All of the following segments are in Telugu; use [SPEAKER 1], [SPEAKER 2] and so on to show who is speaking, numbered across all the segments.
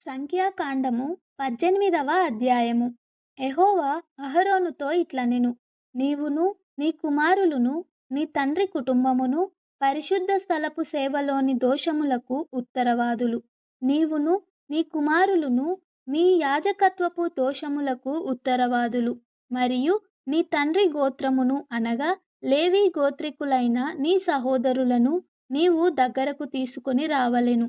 [SPEAKER 1] సంఖ్యాకాండము 18వ అధ్యాయము. యెహోవా అహరోనుతో ఇట్లనెను, నీవును నీ కుమారులును నీ తండ్రి కుటుంబమును పరిశుద్ధ స్థలపు సేవలోని దోషములకు ఉత్తరవాదులు. నీవును నీ కుమారులును మీ యాజకత్వపు దోషములకు ఉత్తరవాదులు. మరియు నీ తండ్రి గోత్రమును అనగా లేవీ గోత్రికులైన నీ సహోదరులను నీవు దగ్గరకు తీసుకొని రావలెను.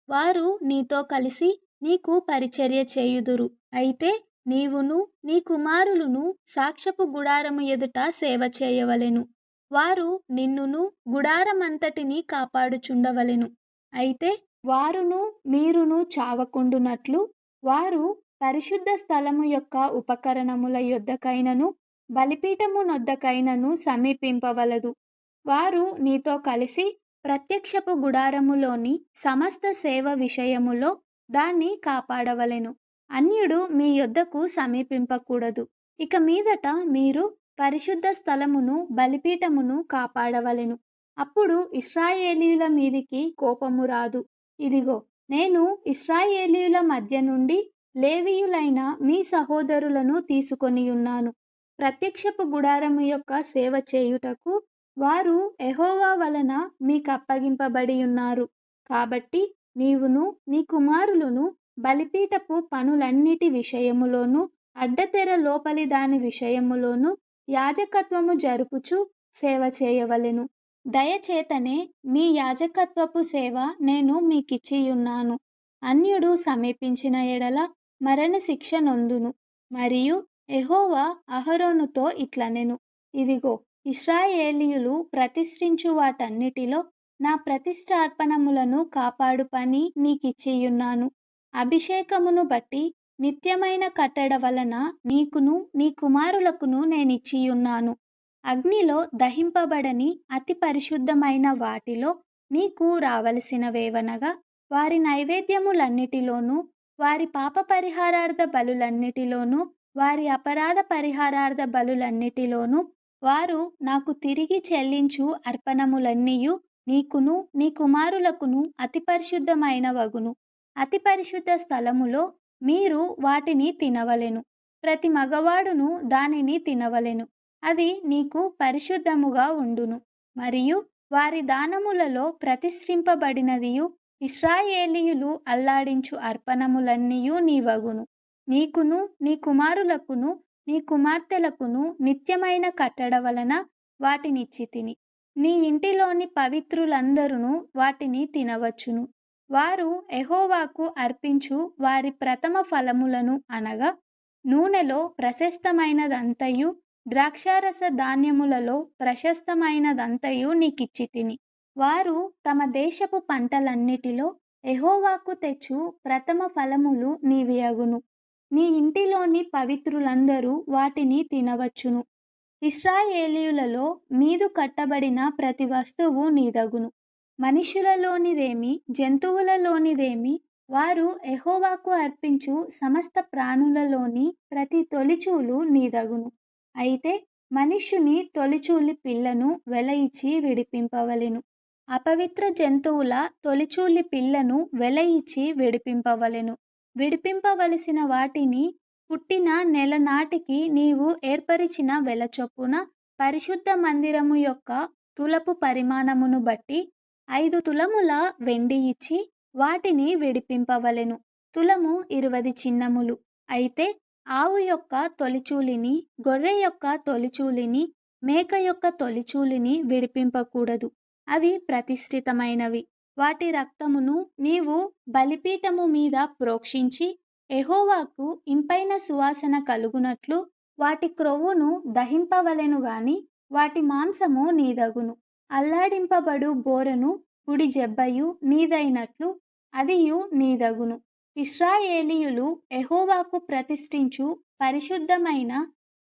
[SPEAKER 1] వారు నీతో కలిసి నీకు పరిచర్య చేయుదురు. అయితే నీవును నీ కుమారులును సాక్ష్యపు గుడారము ఎదుట సేవ చేయవలెను. వారు నిన్నును గుడారమంతటిని కాపాడుచుండవలెను. అయితే వారును మీరును చావకుండునట్లు వారు పరిశుద్ధ స్థలము యొక్క ఉపకరణముల యొద్దకైనను బలిపీఠము నొద్దకైనను సమీపింపవలదు. వారు నీతో కలిసి ప్రత్యక్షపు గుడారములోని సమస్త సేవ విషయములో దాన్ని కాపాడవలెను. అన్యుడు మీ యొద్దకు సమీపింపకూడదు. ఇక మీదట మీరు పరిశుద్ధ స్థలమును బలిపీఠమును కాపాడవలెను. అప్పుడు ఇశ్రాయేలీయుల మీదికి కోపము రాదు. ఇదిగో, నేను ఇశ్రాయేలీయుల మధ్య నుండి లేవీయులైన మీ సహోదరులను తీసుకొనియున్నాను. ప్రత్యక్షపు గుడారము యొక్క సేవ చేయుటకు వారు యెహోవా వలన మీకప్పగింపబడి ఉన్నారు. కాబట్టి నీవును నీ కుమారులును బలిపీఠపు పనులన్నిటి విషయములోను అడ్డతెర లోపలి దాని విషయములోను యాజకత్వము జరుపుచు సేవ చేయవలెను. దయచేతనే మీ యాజకత్వపు సేవ నేను మీకిచ్చియున్నాను. అన్యుడు సమీపించిన ఎడల మరణశిక్ష నొందును. మరియు యెహోవా అహరోనుతో ఇట్లనెను, ఇదిగో, ఇశ్రాయేలీయులు ప్రతిష్ఠించు వాటన్నిటిలో నా ప్రతిష్ఠార్పణములను కాపాడు పని నీకిచ్చియున్నాను. అభిషేకమును బట్టి నిత్యమైన కట్టడ వలన నీకును నీ కుమారులకును నేనిచ్చియున్నాను. అగ్నిలో దహింపబడని అతి పరిశుద్ధమైన వాటిలో నీకు రావలసినవేవనగా వారి నైవేద్యములన్నిటిలోనూ వారి పాప పరిహారార్థ బలులన్నిటిలోనూ వారి అపరాధ పరిహారార్థ బలులన్నిటిలోనూ వారు నాకు తిరిగి చెల్లించు అర్పణములన్నీయు నీకును నీ కుమారులకును అతి పరిశుద్ధమైన వగును. అతి పరిశుద్ధ స్థలములో మీరు వాటిని తినవలెను. ప్రతి మగవాడును దానిని తినవలెను. అది నీకు పరిశుద్ధముగా ఉండును. మరియు వారి దానములలో ప్రతిష్ఠింపబడినదియు ఇశ్రాయేలీయులు అల్లాడించు అర్పణములన్నీయు నీవగును. నీకును నీ కుమారులకును నీ కుమార్తెలకును నిత్యమైన కట్టడ వలన వాటినిచ్చితిని. నీ ఇంటిలోని పవిత్రులందరూ వాటిని తినవచ్చును. వారు యెహోవాకు అర్పించు వారి ప్రథమ ఫలములను అనగా నూనెలో ప్రశస్తమైనదంతయు ద్రాక్షారస ధాన్యములలో ప్రశస్తమైనదంతయు నీకిచ్చితిని. వారు తమ దేశపు పంటలన్నిటిలో యెహోవాకు తెచ్చు ప్రథమ ఫలములు నీవి అగును. నీ ఇంటిలోని పవిత్రులందరూ వాటిని తినవచ్చును. ఇశ్రాయేలీయులలో మీదు కట్టబడిన ప్రతి వస్తువు నీదగును. మనుషులలోనిదేమి జంతువులలోనిదేమి వారు యెహోవాకు అర్పించు సమస్త ప్రాణులలోని ప్రతి తొలిచూలు నీదగును. అయితే మనుష్యుని తొలిచూలి పిల్లను వెల ఇచ్చి విడిపింపవలెను. అపవిత్ర జంతువుల తొలిచూలి పిల్లను వెల ఇచ్చి విడిపింపవలెను. విడిపింపవలసిన వాటిని పుట్టిన నెల నాటికి నీవు ఏర్పరిచిన వెల చొప్పున పరిశుద్ధ మందిరము యొక్క తులపు పరిమాణమును బట్టి 5 తులముల వెండి ఇచ్చి వాటిని విడిపింపవలెను. తులము 20 చిన్నములు. అయితే ఆవు యొక్క తొలిచూలిని, గొర్రె యొక్క తొలిచూలిని, మేక యొక్క తొలిచూలిని విడిపింపకూడదు. అవి ప్రతిష్ఠితమైనవి. వాటి రక్తమును నీవు బలిపీఠము మీద ప్రోక్షించి యెహోవాకు ఇంపైన సువాసన కలుగునట్లు వాటి క్రొవ్వును దహింపవలెను గాని వాటి మాంసము నీదగును. అల్లాడింపబడు బోరను కుడి జెబ్బయు నీదైనట్లు అదియు నీదగును. ఇశ్రాయేలీయులు యెహోవాకు ప్రతిష్ఠించు పరిశుద్ధమైన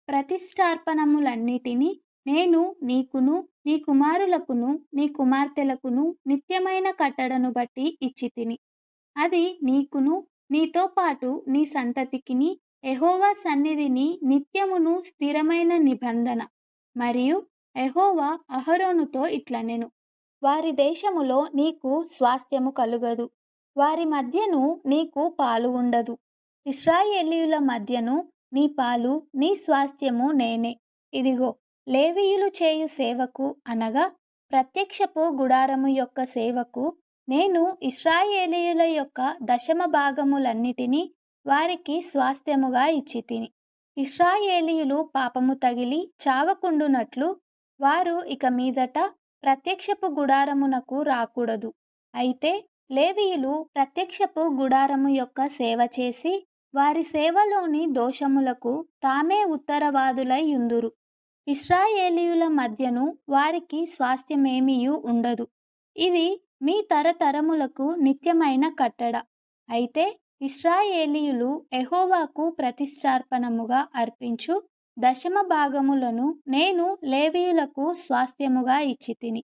[SPEAKER 1] ప్రతిష్ఠార్పణములన్నిటినీ నేను నీకును నీ కుమారులకును నీ కుమార్తెలకును నిత్యమైన కట్టడను బట్టి ఇచ్చితిని. అది నీకును నీతో పాటు నీ సంతతికిని యెహోవా సన్నిధిని నిత్యమును స్థిరమైన నిబంధన. మరియు యెహోవా అహరోనుతో ఇట్లనెను, వారి దేశములో నీకు స్వాస్థ్యము కలుగదు. వారి మధ్యను నీకు పాలు ఉండదు. ఇశ్రాయేలీయుల మధ్యను నీ పాలు, నీ స్వాస్థ్యము నేనే. ఇదిగో, లేవీయులు చేయు సేవకు అనగా ప్రత్యక్షపు గుడారము యొక్క సేవకు నేను ఇశ్రాయేలీయుల యొక్క దశమ భాగములన్నిటినీ వారికి స్వాస్థ్యముగా ఇచ్చితిని. ఇశ్రాయేలీయులు పాపము తగిలి చావకుండునట్లు వారు ఇక మీదట ప్రత్యక్షపు గుడారమునకు రాకూడదు. అయితే లేవీయులు ప్రత్యక్షపు గుడారము యొక్క సేవ చేసి వారి సేవలోని దోషములకు తామే ఉత్తరవాదులై యుందురు. ఇశ్రాయేలీయుల మధ్యను వారికి స్వాస్థ్యమేమియూ ఉండదు. ఇది మీ తరతరములకు నిత్యమైన కట్టడ. అయితే ఇశ్రాయేలీయులు యెహోవాకు ప్రతిష్ఠార్పణముగా అర్పించు దశమ భాగములను నేను లేవీయులకు స్వాస్థ్యముగా ఇచ్చితిని.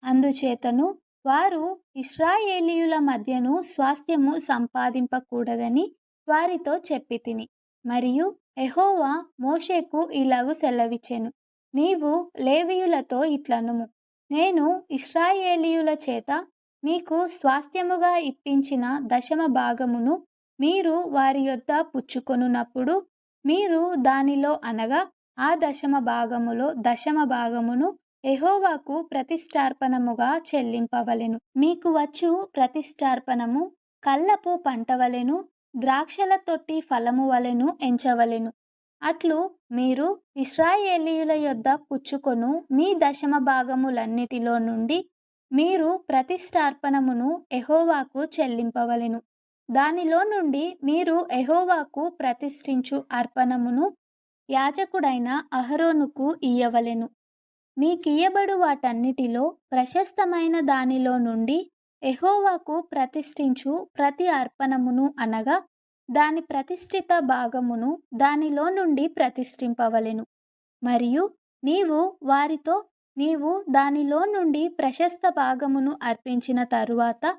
[SPEAKER 1] అందుచేతను వారు ఇశ్రాయేలీయుల మధ్యను స్వాస్థ్యము సంపాదింపకూడదని వారితో చెప్పితిని. మరియు యెహోవా మోషేకు ఇలాగు సెలవిచ్చెను, నీవు లేవీయులతో ఇట్లనుము, నేను ఇశ్రాయేలీయుల చేత మీకు స్వాస్థ్యముగా ఇప్పించిన దశమ భాగమును మీరు వారి యొద్ద పుచ్చుకొనున్నప్పుడు మీరు దానిలో అనగా ఆ దశమ భాగములో దశమ భాగమును యెహోవాకు ప్రతిష్ఠార్పణముగా చెల్లింపవలెను. మీకు వచ్చు ప్రతిష్ఠార్పణము కళ్ళపు పంటవలెను, ద్రాక్షల తొట్టి ఫలము వలెను ఎంచవలెను. అట్లు మీరు ఇశ్రాయేలీయుల యొద్ద పుచ్చుకొను మీ దశమ భాగములన్నిటిలో నుండి మీరు ప్రతిష్ఠార్పణమును యెహోవాకు చెల్లింపవలెను. దానిలో నుండి మీరు యెహోవాకు ప్రతిష్ఠించు అర్పణమును యాజకుడైన అహరోనుకు ఇయ్యవలెను. మీకియ్యబడు వాటన్నిటిలో ప్రశస్తమైన దానిలో నుండి యెహోవాకు ప్రతిష్ఠించు ప్రతి అర్పణమును అనగా దాని ప్రతిష్ఠిత భాగమును దానిలో నుండి ప్రతిష్ఠింపవలెను. మరియు నీవు వారితో, నీవు దానిలో నుండి ప్రశస్త భాగమును అర్పించిన తరువాత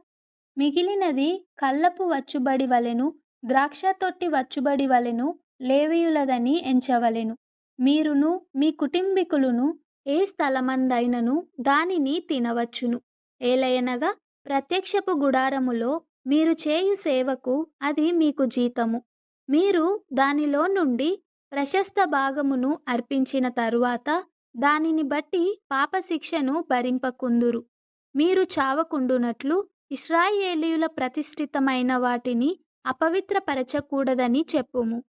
[SPEAKER 1] మిగిలినది కళ్ళపు వచ్చుబడి వలెను, ద్రాక్ష తొట్టి వచ్చుబడి వలెను లేవీయులదని ఎంచవలెను. మీరును మీ కుటుంబీకులును ఏ స్థలమందైనను దానిని తినవచ్చును. ఏలయనగా ప్రత్యక్షపు గుడారములో మీరు చేయు సేవకు అది మీకు జీతము. మీరు దానిలో నుండి ప్రశస్త భాగమును అర్పించిన తరువాత దానిని బట్టి పాపశిక్షను భరింపకుందురు. మీరు చావకుండునట్లు ఇశ్రాయేలీయుల ప్రతిష్ఠితమైన వాటిని అపవిత్రపరచకూడదని చెప్పుము.